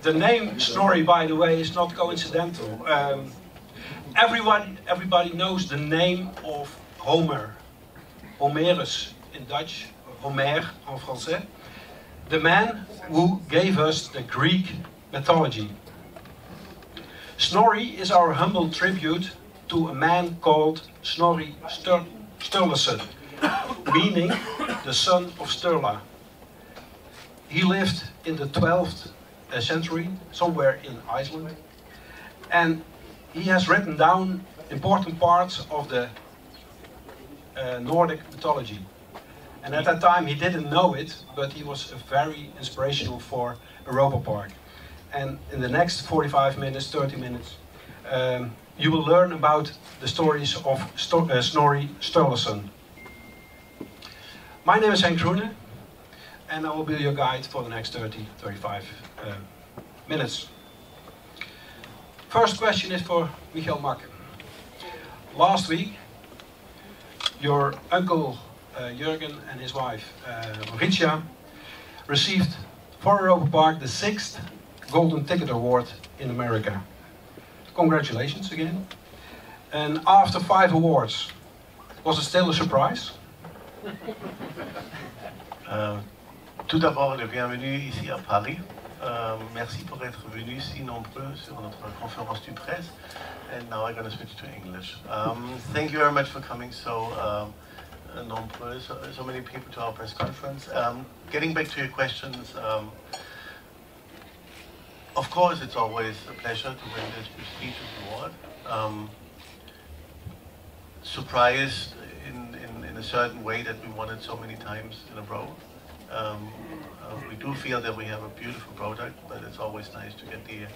The name Snorri, by the way, is not coincidental. Everybody knows the name of Homer, Homerus in Dutch, Homer en français, the man who gave us the Greek mythology. Snorri is our humble tribute to a man called Snorri Sturluson, meaning the son of Sturla. He lived in the 12th century, somewhere in Iceland, and he has written down important parts of the Nordic mythology. And at that time he didn't know it, but he was very inspirational for Europa Park. And in the next 45 minutes, 30 minutes, you will learn about the stories of Snorri Sturluson. My name is Henk Groene, and I will be your guide for the next 35 minutes. First question is for Michael Mack. Last week, your uncle Jürgen and his wife Mauritia received for Europa Park the 6th Golden Ticket Award in America. Congratulations again. And after 5 awards, was it still a surprise? Tout d'abord, le bienvenue ici à Paris. Merci pour être venus si nombreux sur notre conférence du Presse. And now I'm going to switch to English. Thank you very much for coming so nombreux, so many people to our press conference. Getting back to your questions, of course it's always a pleasure to win this prestigious award. Surprised in a certain way that we won it so many times in a row. We do feel that we have a beautiful product, but it's always nice to get the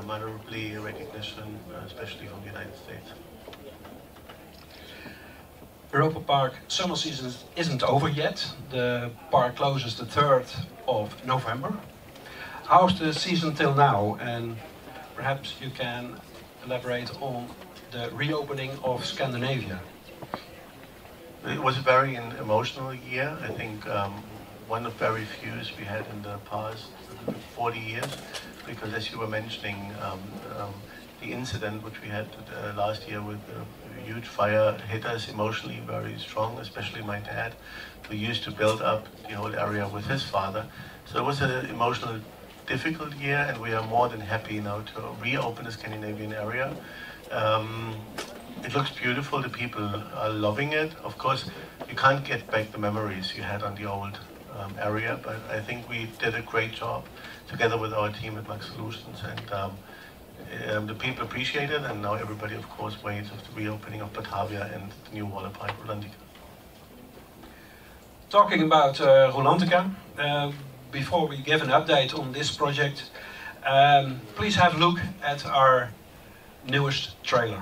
honorably recognition, especially from the United States. Europa Park summer season isn't over yet. The park closes the 3rd of November. How's the season till now? And perhaps you can elaborate on the reopening of Scandinavia. It was a very emotional year. I think one of very few we had in the past 40 years, because as you were mentioning, the incident which we had last year with a huge fire hit us emotionally very strong, especially my dad, who used to build up the whole area with his father. So it was an emotional, difficult year, and we are more than happy now to reopen the Scandinavian area. It looks beautiful, the people are loving it. Of course, you can't get back the memories you had on the old area, but I think we did a great job together with our team at Max Solutions, and the people appreciate it, and now everybody, of course, waits for the reopening of Batavia and the new water park, Rulantica. Talking about Rulantica, before we give an update on this project, please have a look at our newest trailer.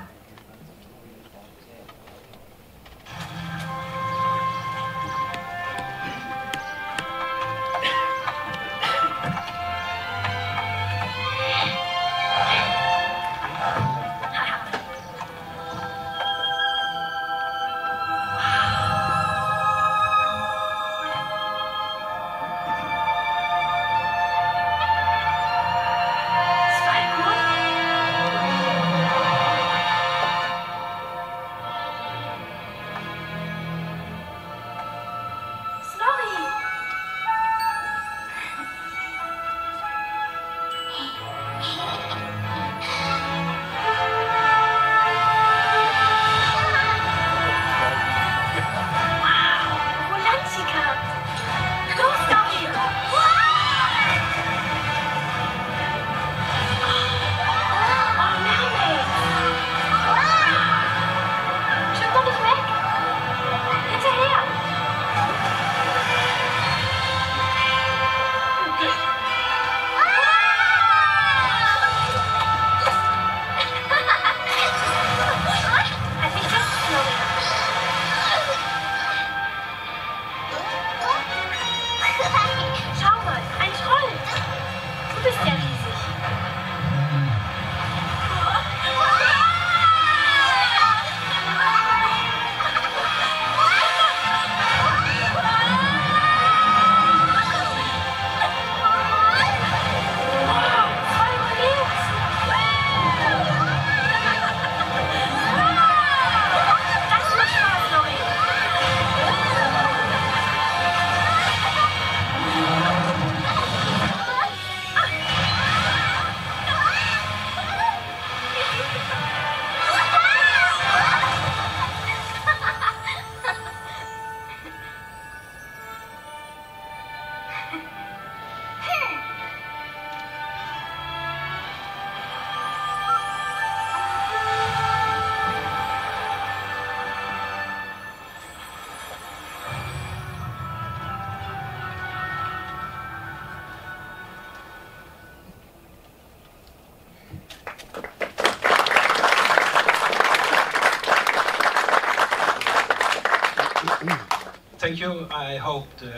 thank you. I hope the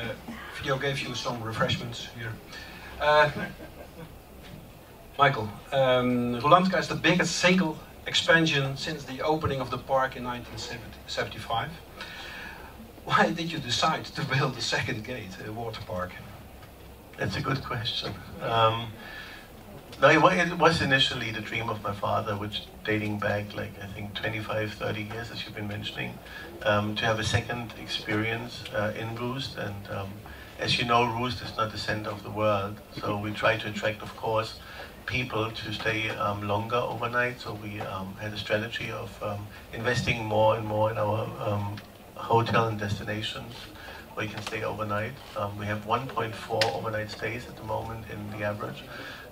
video gave you some refreshments here. Michael, Rulantica is the biggest single expansion since the opening of the park in 1975. Why did you decide to build a second gate, a water park? That's a good question. No, it was initially the dream of my father, which dating back like I think 25, 30 years, as you've been mentioning, to have a second experience in Roost. And as you know, Roost is not the center of the world, so we try to attract, of course, people to stay longer overnight. So we had a strategy of investing more and more in our hotel and destinations where you can stay overnight. We have 1.4 overnight stays at the moment in the average.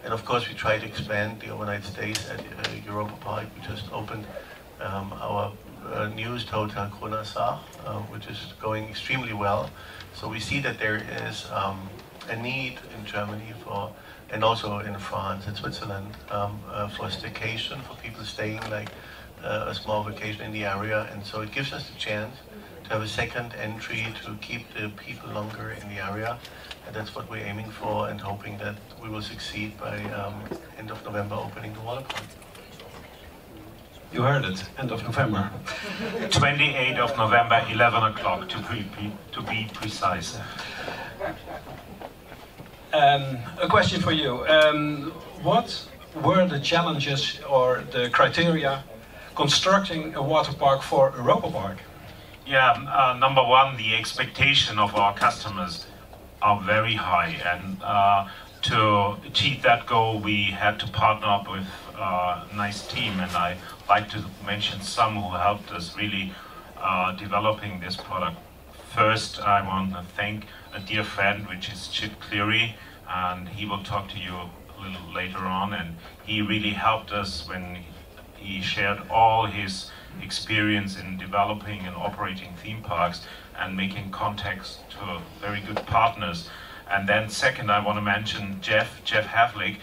And of course we try to expand the overnight stays at Europa Park. We just opened our newest hotel, Kronasach, which is going extremely well. So we see that there is a need in Germany for, and also in France and Switzerland, for staycation, for people staying like a small vacation in the area. And so it gives us the chance to have a second entry to keep the people longer in the area. And that's what we're aiming for and hoping that we will succeed by end of November opening the water park. You heard it, end of November. 28th of November, 11 o'clock to be precise. A question for you. What were the challenges or the criteria constructing a water park for Europa Park? Yeah, number one, the expectation of our customers are very high, and to achieve that goal we had to partner up with a nice team, and I like to mention some who helped us really developing this product. First, I want to thank a dear friend, which is Chip Cleary, and he will talk to you a little later on, and he really helped us when he shared all his experience in developing and operating theme parks and making contacts to very good partners. And then second, I want to mention Jeff Havlik.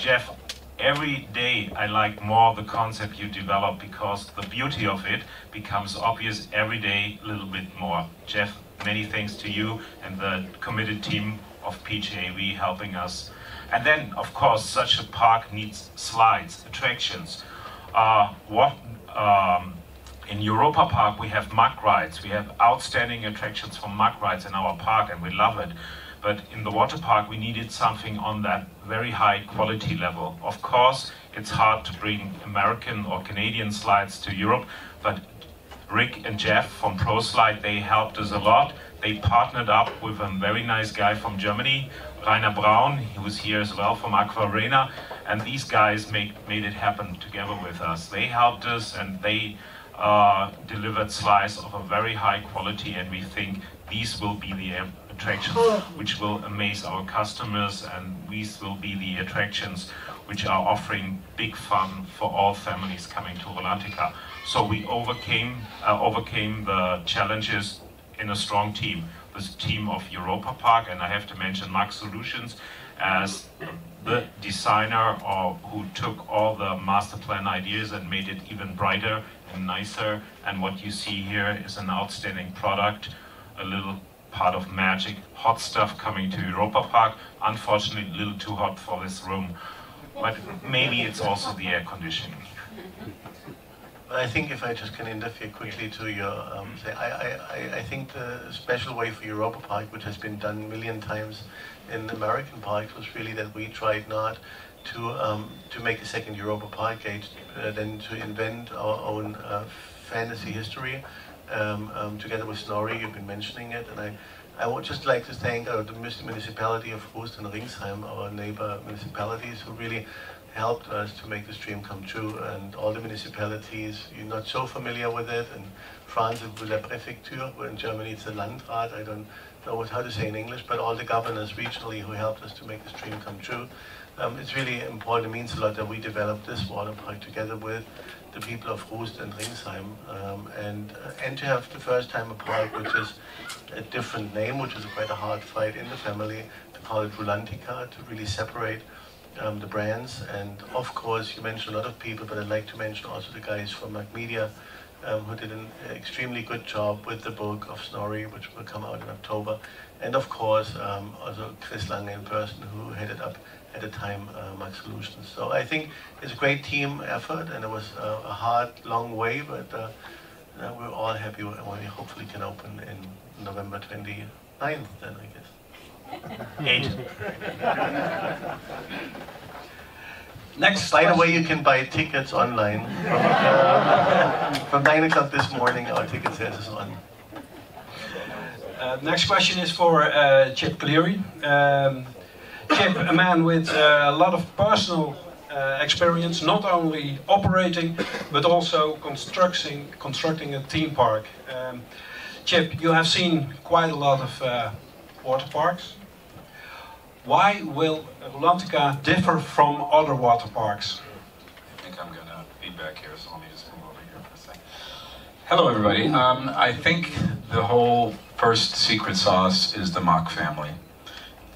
Jeff, every day I like more the concept you develop, because the beauty of it becomes obvious every day a little bit more. Jeff, many thanks to you and the committed team of PJAV helping us. And then, of course, such a park needs slides, attractions. In Europa Park we have mug rides. We have outstanding attractions for mug rides in our park, and we love it. But in the water park we needed something on that very high quality level. Of course, it's hard to bring American or Canadian slides to Europe, but Rick and Jeff from ProSlide, they helped us a lot. They partnered up with a very nice guy from Germany, Rainer Braun. He was here as well from Aqua Arena, and these guys made it happen together with us. They helped us, and they delivered slides of a very high quality, and we think these will be the attractions which will amaze our customers, and these will be the attractions which are offering big fun for all families coming to Rulantica. So we overcame the challenges in a strong team. This team of Europa Park, and I have to mention Max Solutions as the designer who took all the master plan ideas and made it even brighter and nicer. And what you see here is an outstanding product, a little part of magic, hot stuff coming to Europa Park. Unfortunately, a little too hot for this room, but maybe it's also the air conditioning. I think if I just can interfere quickly to your I think the special way for Europa Park, which has been done a million times in American parks, was really that we tried not to make a second Europa Park gate, then to invent our own fantasy history together with Snorri. You've been mentioning it, and I would just like to thank the municipality of Roost and Ringsheim, our neighbor municipalities, who really helped us to make this dream come true. And all the municipalities, you're not so familiar with it. In France it's la préfecture, or in Germany it's the Landrat, I don't know how to say in English, but all the governors regionally who helped us to make this dream come true. It's really important, it means a lot that we developed this water park together with the people of Roost and Ringsheim, and to have the first time a park which is a different name, which is quite a hard fight in the family, to call it Rulantica, to really separate the brands. And of course you mentioned a lot of people, but I'd like to mention also the guys from Media who did an extremely good job with the book of Snorri, which will come out in October. And of course, also Chris Lange in person, who headed up at the time Max Solutions. So I think it's a great team effort, and it was a hard, long way, but we're all happy when we hopefully can open in November 29th then, I guess. 8. Next. By the way, you can buy tickets online. From 9 o'clock this morning, our ticket sales is on. Next question is for Chip Cleary. Chip, a man with a lot of personal experience, not only operating, but also constructing a theme park. Chip, you have seen quite a lot of water parks. Why will Rulantica differ from other water parks? I think I'm going to be back here, so let me just move over here for a second. Hello, everybody. I think the whole first secret sauce is the Mock family.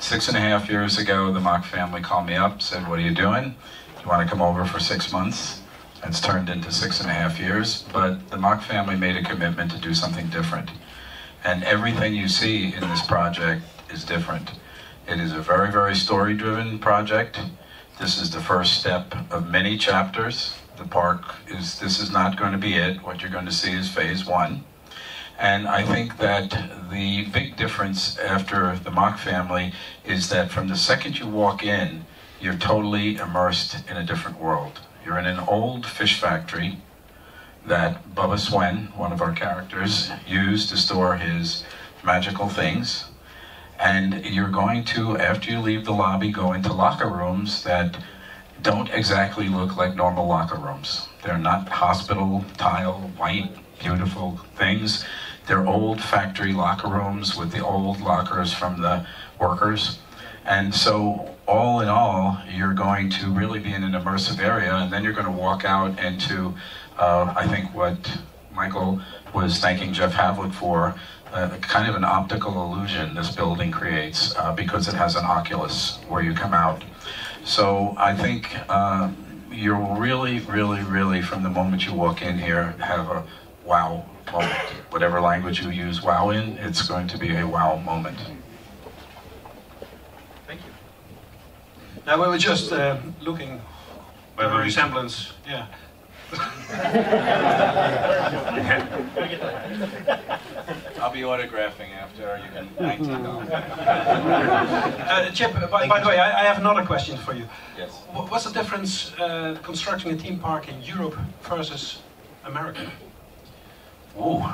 6.5 years ago, the Mock family called me up, said, "What are you doing? Do you want to come over for 6 months?" It's turned into 6.5 years, but the Mock family made a commitment to do something different. And everything you see in this project is different. It is a very, very story-driven project. This is the first step of many chapters. The park this is not going to be it. What you're going to see is phase 1. And I think that the big difference after the Mock family is that from the second you walk in, you're totally immersed in a different world. You're in an old fish factory that Bubba Swen, one of our characters, used to store his magical things. And you're going to, after you leave the lobby, go into locker rooms that don't exactly look like normal locker rooms. They're not hospital tile, white, beautiful things. They're old factory locker rooms with the old lockers from the workers. And so, all in all, you're going to really be in an immersive area, and then you're going to walk out into, I think what Michael was thanking Jeff Havlick for, kind of an optical illusion this building creates because it has an oculus where you come out. So I think you're really, really, really, from the moment you walk in here, have a wow moment. Whatever language you use wow in, it's going to be a wow moment. Thank you. Now we were just looking for a resemblance. Yeah. I'll be autographing after. You can $19. Chip, by the way, I have another question for you. Yes. What's the difference constructing a theme park in Europe versus America? Ooh,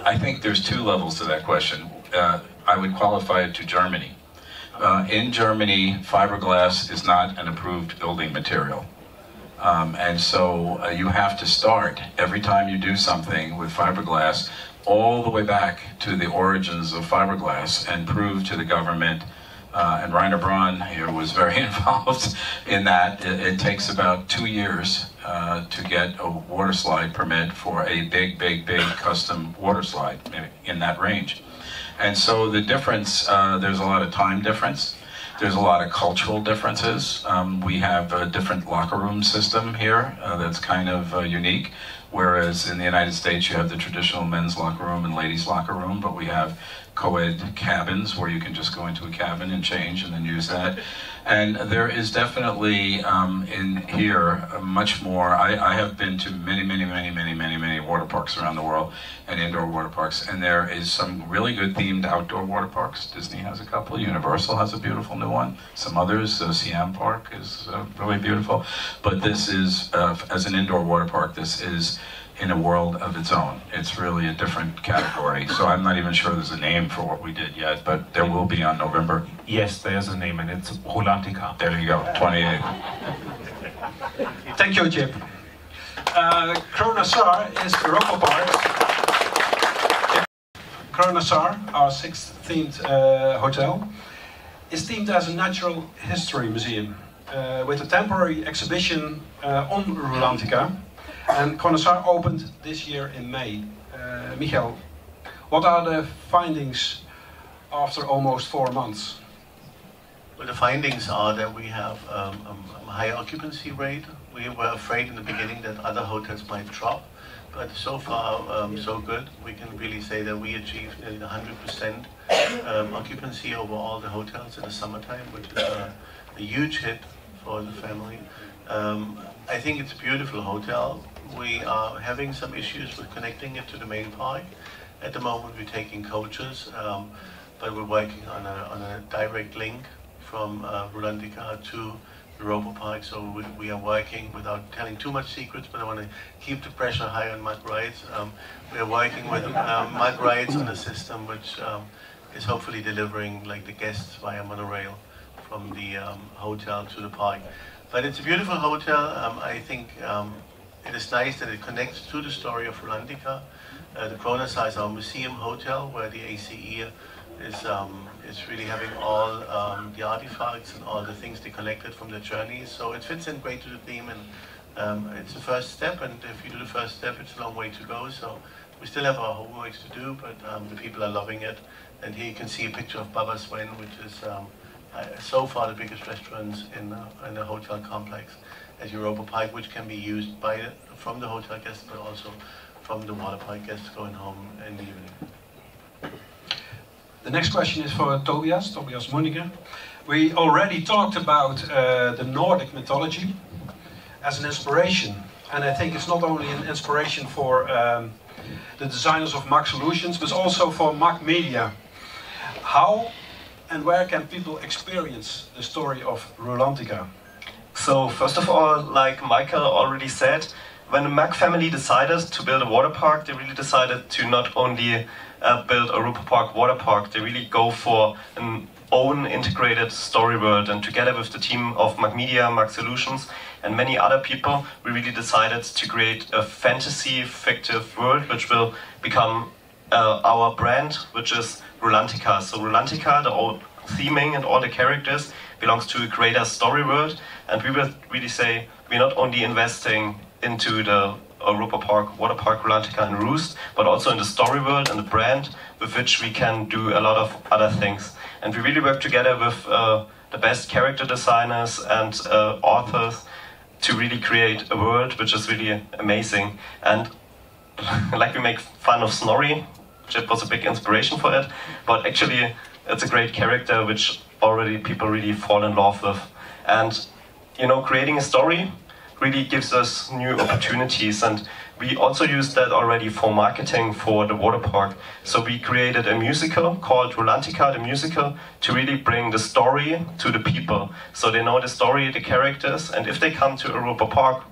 I think there's 2 levels to that question. I would qualify it to Germany. In Germany, fiberglass is not an approved building material. And so you have to start every time you do something with fiberglass all the way back to the origins of fiberglass and prove to the government, and Rainer Braun here was very involved in that. It takes about 2 years to get a water slide permit for a big custom water slide in that range. And so the difference, there's a lot of time difference. There's a lot of cultural differences. We have a different locker room system here that's kind of unique, whereas in the United States you have the traditional men's locker room and ladies' locker room, but we have co-ed cabins where you can just go into a cabin and change and then use that. And there is definitely in here much more. I have been to many water parks around the world and indoor water parks, and there is some really good themed outdoor water parks. Disney has a couple, Universal has a beautiful new one, some others, Siam Park is really beautiful. But this is, as an indoor water park, this is in a world of its own. It's really a different category. So I'm not even sure there's a name for what we did yet, but there will be on November. Yes, there's a name, and it's Rulantica. There you go, 28. Thank you, Chip. Kronasar is Europa Park. Kronasar, our 6th themed hotel, is themed as a natural history museum with a temporary exhibition on Rulantica. And Kronasar opened this year in May. Michael, what are the findings after almost 4 months? Well, the findings are that we have a high occupancy rate. We were afraid in the beginning that other hotels might drop, but so far so good. We can really say that we achieved nearly 100% occupancy over all the hotels in the summertime, which is a huge hit for the family. I think it's a beautiful hotel. We are having some issues with connecting it to the main park. At the moment we're taking coaches, but we're working on a direct link from Rulantica to Europa Park, so we are working, without telling too much secrets, but I want to keep the pressure high on Mark Rides. We are working with Mark Rides on a system which is hopefully delivering like the guests via monorail from the hotel to the park. But it's a beautiful hotel. I think it is nice that it connects to the story of Rulantica. The Kronasar is our museum hotel, where the ACE is really having all the artifacts and all the things they collected from the journey. So it fits in great to the theme, and it's the first step, and if you do the first step, it's a long way to go. So we still have our homework to do, but the people are loving it. And here you can see a picture of Baba Sven, which is so far the biggest restaurant in the hotel complex at Europa Park, which can be used from the hotel guests, but also from the water park guests going home in the evening. The next question is for Tobias Moeniger. We already talked about the Nordic mythology as an inspiration, and I think it's not only an inspiration for the designers of Mac Solutions, but also for Mac Media. How and where can people experience the story of Rulantica? So first of all, like Michael already said, when the Mac family decided to build a water park, they really decided to not only build a Europa Park water park, they really go for an own integrated story world. And together with the team of Mac Media, Mac Solutions, and many other people, we really decided to create a fantasy fictive world which will become our brand, which is Rulantica. So Rulantica, the old theming and all the characters, belongs to a greater story world, and we will really say we're not only investing into the Europa Park, Water Park, Rulantica and Roost, but also in the story world and the brand with which we can do a lot of other things. And we really work together with the best character designers and authors to really create a world which is really amazing. And like we make fun of Snorri, which was a big inspiration for it, but actually it's a great character which already people really fall in love with. And you know, creating a story really gives us new opportunities, and we also used that already for marketing for the water park. So we created a musical called Rulantica, the musical, to really bring the story to the people. So they know the story, the characters, and if they come to Europa Park,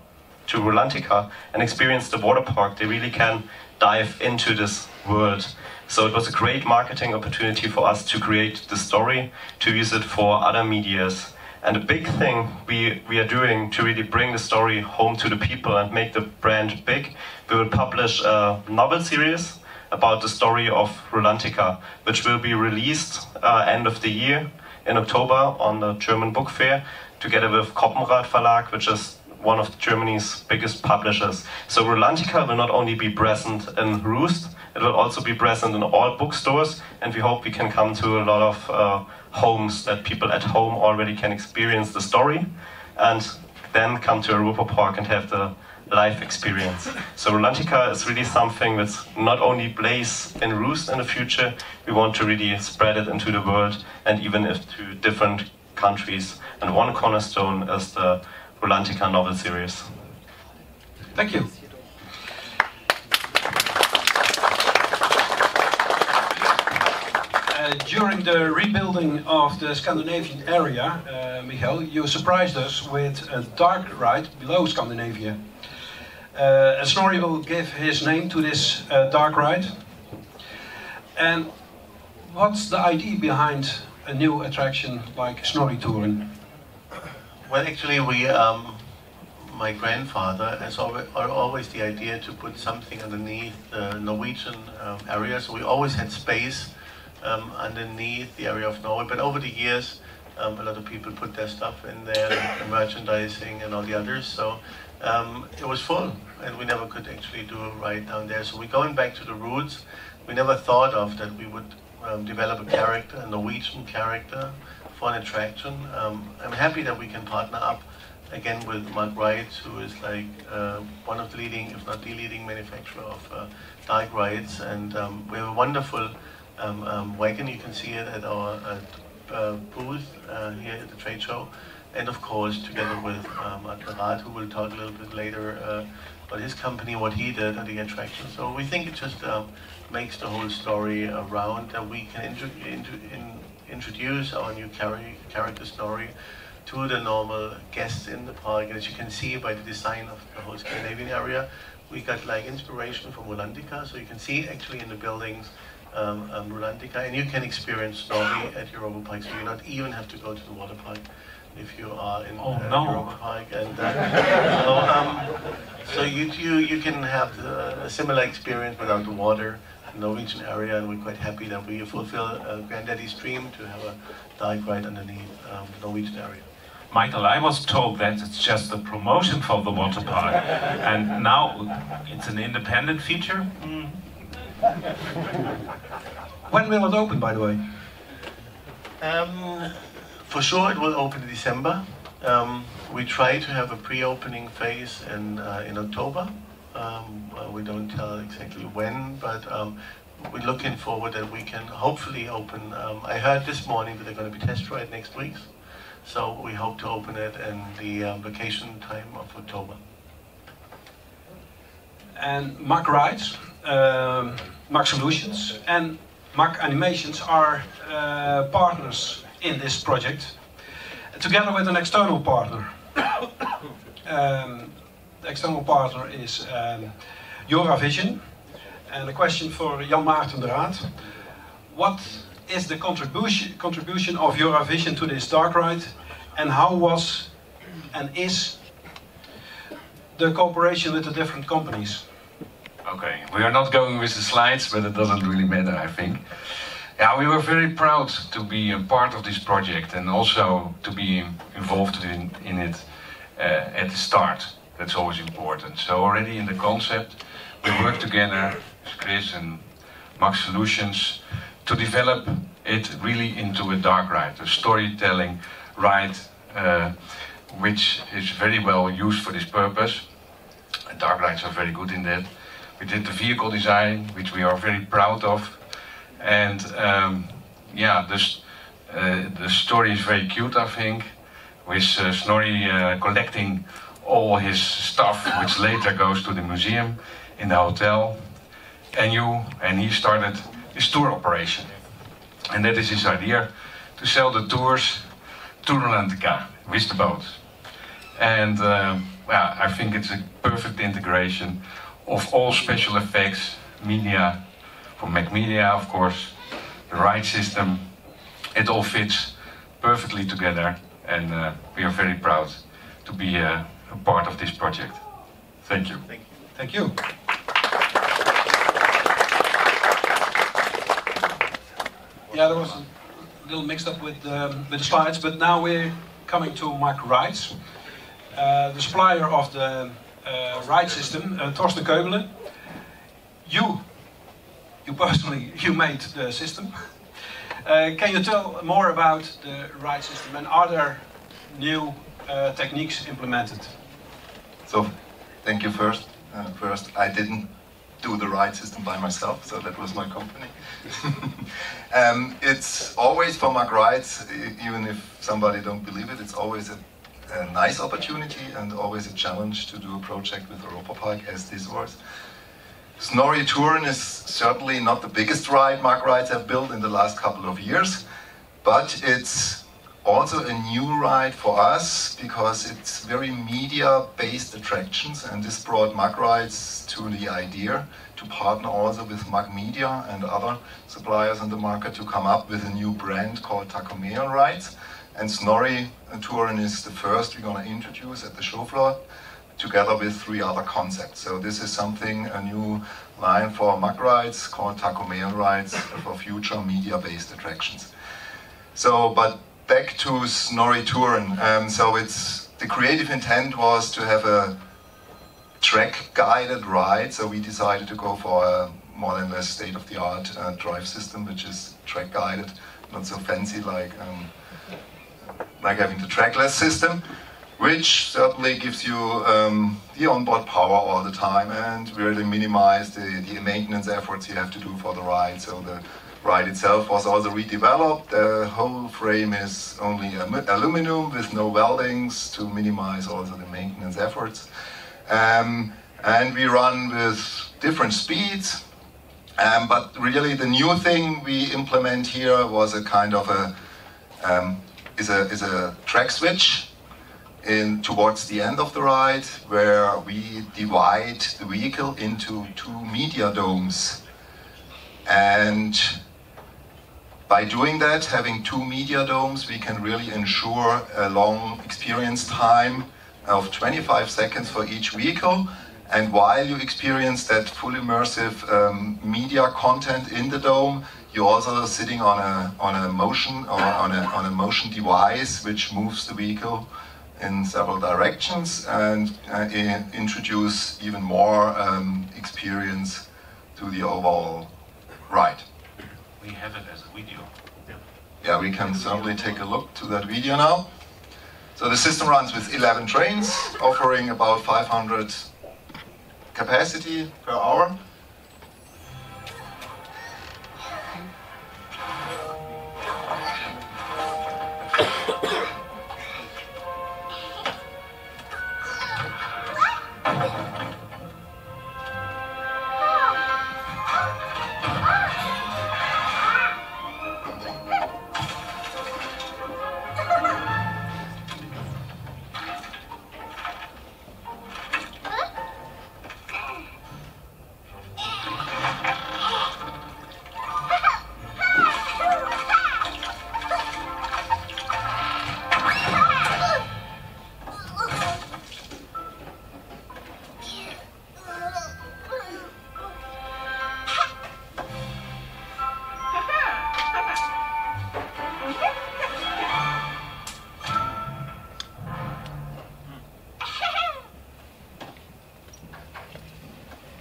to Rulantica, and experience the water park, they really can dive into this world. So it was a great marketing opportunity for us to create the story, to use it for other medias. And the big thing we are doing to really bring the story home to the people and make the brand big, we will publish a novel series about the story of Rulantica, which will be released end of the year in October on the German Book Fair, together with Koppenrad Verlag, which is one of Germany's biggest publishers. So Rulantica will not only be present in Roost, it will also be present in all bookstores, and we hope we can come to a lot of homes, that people at home already can experience the story and then come to Europa Park and have the live experience. So Rulantica is really something that's not only plays in Roost in the future, we want to really spread it into the world and even to different countries. And one cornerstone is the Rulantica novel series. Thank you. During the rebuilding of the Scandinavian area, Michael, you surprised us with a dark ride below Scandinavia. And Snorri will give his name to this dark ride. And what's the idea behind a new attraction like Snorri Touren? Well, actually, my grandfather has always the idea to put something underneath the Norwegian area, so we always had space underneath the area of Norway. But over the years, a lot of people put their stuff in there, like the merchandising and all the others. So it was full, and we never could actually do a ride down there. So we're going back to the roots. We never thought of that we would develop a character, a Norwegian character, for an attraction. I'm happy that we can partner up again with Mark Wright, who is like one of the leading, if not the leading manufacturer of dark rides, and we have a wonderful wagon. You can see it at our booth here at the trade show, and of course together with Adresse, who will talk a little bit later about his company, what he did at the attraction. So we think it just makes the whole story around that we can introduce our new character story to the normal guests in the park. As you can see by the design of the whole Scandinavian area, we got like inspiration from Rulantica, so you can see actually in the buildings Rulantica, and you can experience snorri at Europa Park, so you not even have to go to the water park if you are in Europa Park. And so you can have a similar experience without the water in the Norwegian area, and we're quite happy that we fulfill Granddaddy's dream to have a dark ride underneath the Norwegian area. Michael, I was told that it's just a promotion for the water park, and now it's an independent feature? When will it open, by the way? For sure it will open in December. We try to have a pre-opening phase in October. We don't tell exactly when, but we're looking forward that we can hopefully open. I heard this morning that they're going to be test ride next week. So we hope to open it in the vacation time of October. And Mack Rides, Mack Solutions and Mack Animations are partners in this project, together with an external partner. The external partner is Eurovision. And a question for Jan Maarten de Raad. What is the contribution of Eurovision to this dark ride, and how was and is the cooperation with the different companies? Okay, we are not going with the slides, but it doesn't really matter, I think. Yeah, we were very proud to be a part of this project and also to be involved in it at the start. That's always important. So already in the concept, we worked together with Chris and Mack Solutions to develop it really into a dark ride, a storytelling ride, which is very well used for this purpose. Dark rides are very good in that. We did the vehicle design, which we are very proud of, and yeah, the story is very cute, I think, with Snorri collecting all his stuff, which later goes to the museum in the hotel, and he started his tour operation, and that is his idea, to sell the tours to Rulantica with the boat. And yeah, I think it's a perfect integration of all special effects, media, from Mack Media, of course, the ride system. It all fits perfectly together, and we are very proud to be a part of this project. Thank you. Thank you. Yeah, there was a little mixed up with the slides, but now we're coming to Mack Rides. The supplier of the ride system, Torsten Keubelen. You personally, you made the system. Can you tell more about the ride system, and are there new techniques implemented? So, thank you first. First, I didn't do the ride system by myself, so that was my company. It's always for Mack Rides, even if somebody don't believe it, it's always a nice opportunity and always a challenge to do a project with Europa Park, as this was. Snorri Touren is certainly not the biggest ride Mack Rides have built in the last couple of years, but it's also a new ride for us because it's very media-based attractions, and this brought Mack Rides to the idea to partner also with Mack Media and other suppliers in the market to come up with a new brand called Tacomeon Rides. And Snorri Touren is the first we're going to introduce at the show floor, together with 3 other concepts. So this is something, a new line for Mack Rides called Tacomeon Rides for future media-based attractions. So, but back to Snorri Touren. So it's, the creative intent was to have a track-guided ride. So we decided to go for a more or less state-of-the-art drive system, which is track-guided, not so fancy like like having the trackless system, which certainly gives you the onboard power all the time and really minimize the maintenance efforts you have to do for the ride. So the ride itself was also redeveloped. The whole frame is only aluminum with no weldings to minimize also the maintenance efforts. And we run with different speeds. But really the new thing we implement here was a kind of is a track switch towards the end of the ride, where we divide the vehicle into 2 media domes. And by doing that, having 2 media domes, we can really ensure a long experience time of 25 seconds for each vehicle. And while you experience that full immersive media content in the dome, you're also sitting on a motion device which moves the vehicle in several directions and introduce even more experience to the overall ride. We have it as a video. Yeah, we can certainly take a look to that video now. So the system runs with 11 trains, offering about 500 capacity per hour.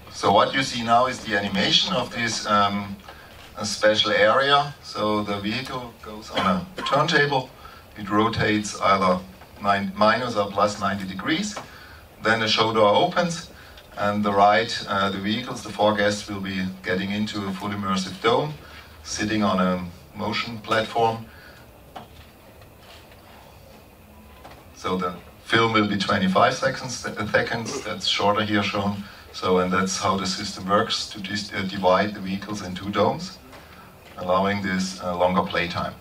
So what you see now is the animation of this a special area. So the vehicle goes on a turntable. It rotates either minus or plus 90 degrees. Then the show door opens, and the vehicles, the 4 guests, will be getting into a full immersive dome, sitting on a motion platform. So the film will be 25 seconds, that's shorter here shown. So, and that's how the system works, to divide the vehicles in 2 domes, allowing this longer playtime.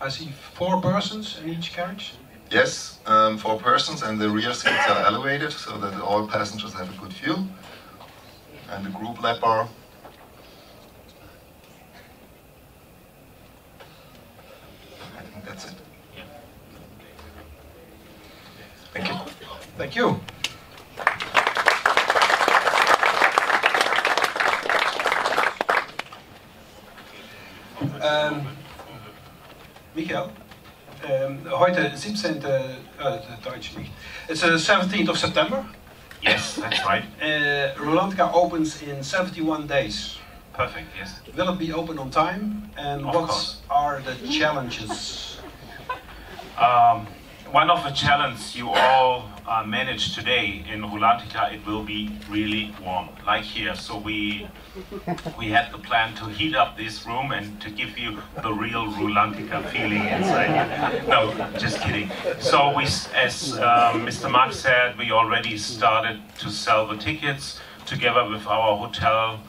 I see 4 persons in each carriage? Yes, 4 persons, and the rear seats are elevated so that all passengers have a good view. And the group lap bar. I think that's it. Thank you. Thank you. Michael, heute 17. Deutsch nicht. It's the 17th of September. Yes, that's right. Rulantica opens in 71 days. Perfect, yes. Will it be open on time? And Of what course. are the challenges? One of the challenges you all managed today in Rulantica, it will be really warm, like here. So we had the plan to heat up this room and to give you the real Rulantica feeling inside. No, just kidding. So we, as Mr. Mark said, we already started to sell the tickets together with our hotel.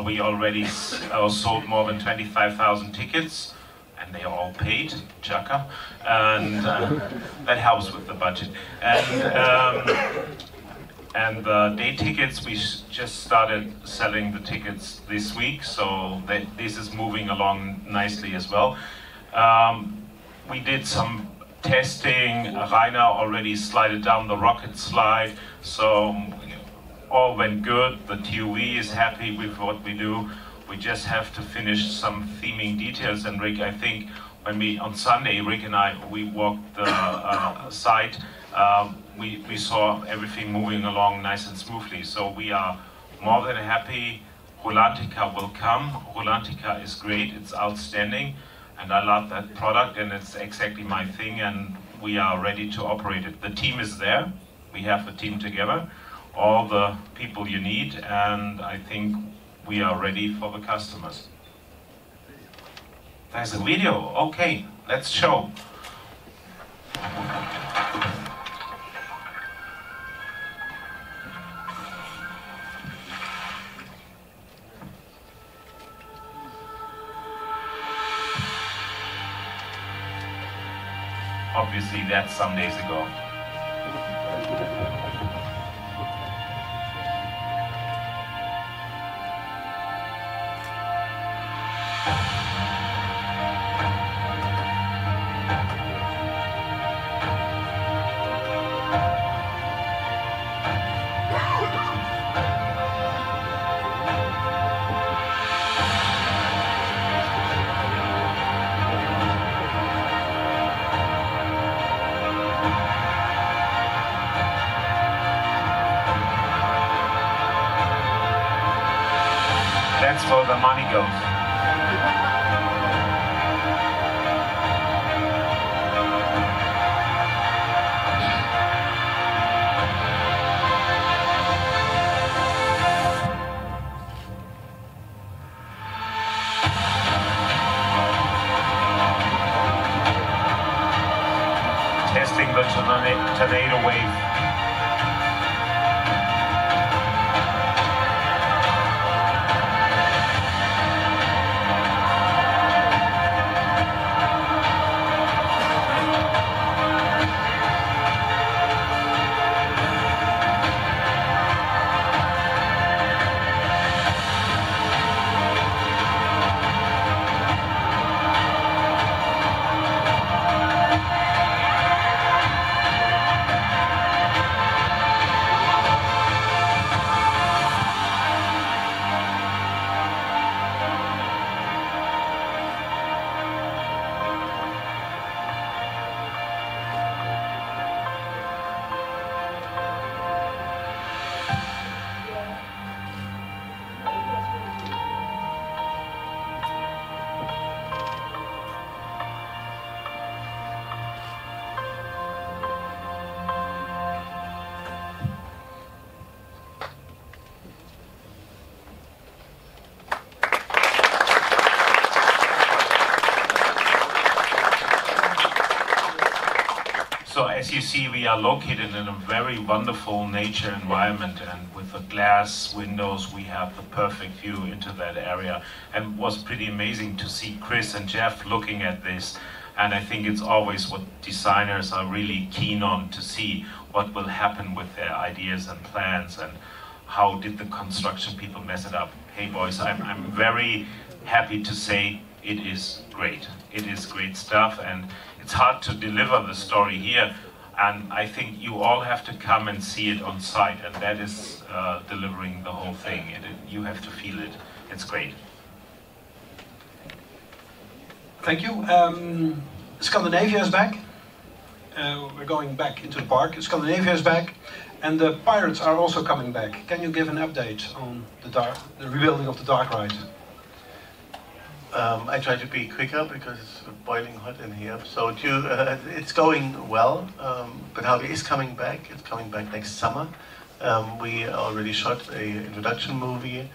We already sold more than 25,000 tickets. And they are all paid, Chaka, and that helps with the budget. And the day tickets, we just started selling the tickets this week, so this is moving along nicely as well. We did some testing. Rainer already slided down the rocket slide, so all went good. The TUV is happy with what we do. We just have to finish some theming details, and Rick, I think when we, on Sunday, Rick and I, we walked the site, we saw everything moving along nice and smoothly. So we are more than happy. Rulantica will come. Rulantica is great, it's outstanding, and I love that product, and it's exactly my thing, and we are ready to operate it. The team is there. We have a team together, all the people you need, and I think we are ready for the customers. There's a video. Okay, let's show. Obviously, that's some days ago. That's where the money goes. Testing the tornado wave. So as you see, we are located in a very wonderful nature environment, and with the glass windows we have the perfect view into that area. And it was pretty amazing to see Chris and Jeff looking at this, and I think it's always what designers are really keen on, to see what will happen with their ideas and plans, and how did the construction people mess it up. Hey boys, I'm very happy to say it is great. It is great stuff, and it's hard to deliver the story here, and I think you all have to come and see it on site, and that is delivering the whole thing. You have to feel it. It's great. Thank you. Scandinavia is back. We're going back into the park. Scandinavia is back, and the pirates are also coming back. Can you give an update on the rebuilding of the dark ride? I try to be quicker because it's boiling hot in here. So it's going well. But how it is coming back? It's coming back next summer. We already shot an introduction movie,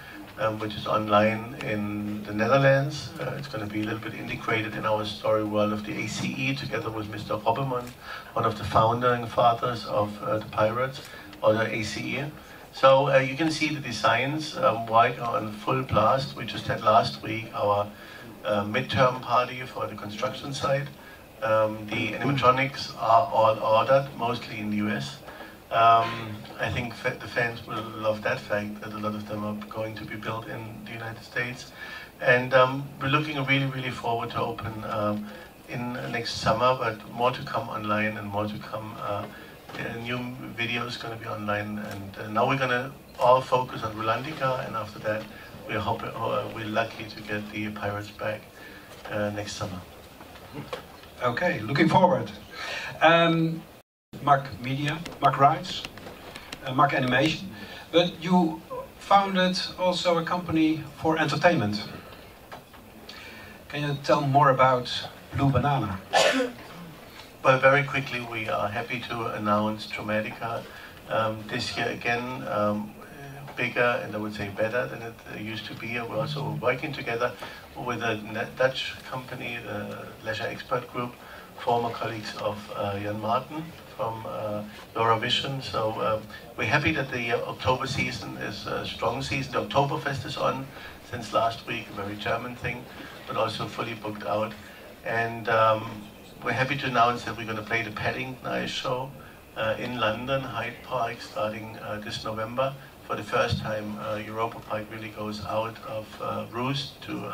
which is online in the Netherlands. It's going to be a little bit integrated in our story world of the ACE, together with Mr. Robberman, one of the founding fathers of the Pirates, or the ACE. So you can see the designs right on full blast. We just had last week our midterm party for the construction site. The animatronics are all ordered, mostly in the US. I think the fans will love that fact, that a lot of them are going to be built in the United States. And we're looking really, really forward to open in next summer, but more to come online and more to come. A new video is going to be online, and now we're going to all focus on Rulantica, and after that we're lucky to get the Pirates back next summer. Okay, looking forward. Mac Media, Mac Rights, Mac Animation, but you founded also a company for entertainment. Can you tell more about Blue Banana? Well, very quickly, we are happy to announce Dramatica this year again, bigger and I would say better than it used to be. We're also working together with a Dutch company, the Leisure Expert Group, former colleagues of Jan Martin from Eurovision. So we're happy that the October season is a strong season. The Oktoberfest is on since last week, a very German thing, but also fully booked out. And we're happy to announce that we're going to play the Padding Night Show in London, Hyde Park, starting this November. For the first time, Europa Park really goes out of roost to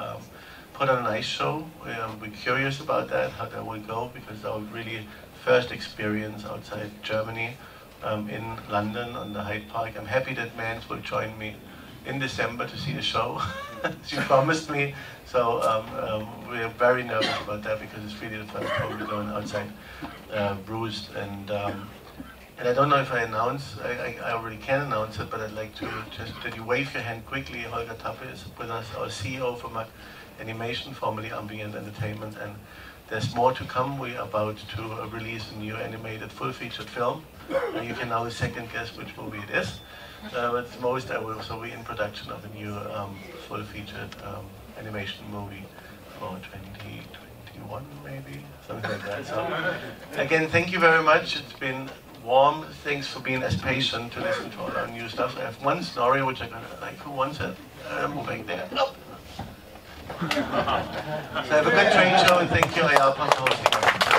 put on a nice show. We're curious about that, how that will go, because our really first experience outside Germany in London on the Hyde Park. I'm happy that Mans will join me in December to see the show. She promised me, so we're very nervous about that because it's really the first time we're going outside Roost. And I don't know if I announce, I already can announce it, but I'd like to just that you wave your hand quickly. Holger Tappe is with us, our CEO from Animation, formerly Ambient Entertainment, and there's more to come. We're about to release a new animated full-featured film. You can now second guess which movie it is. But most I will also be in production of a new full-featured animation movie for 2021, maybe, something like that. So again, thank you very much. It's been warm. Thanks for being as patient to listen to all our new stuff. I have one story which I'm gonna like. Who wants it? Moving there. Nope. So have a good train show and thank you, Iaapa, for hosting us.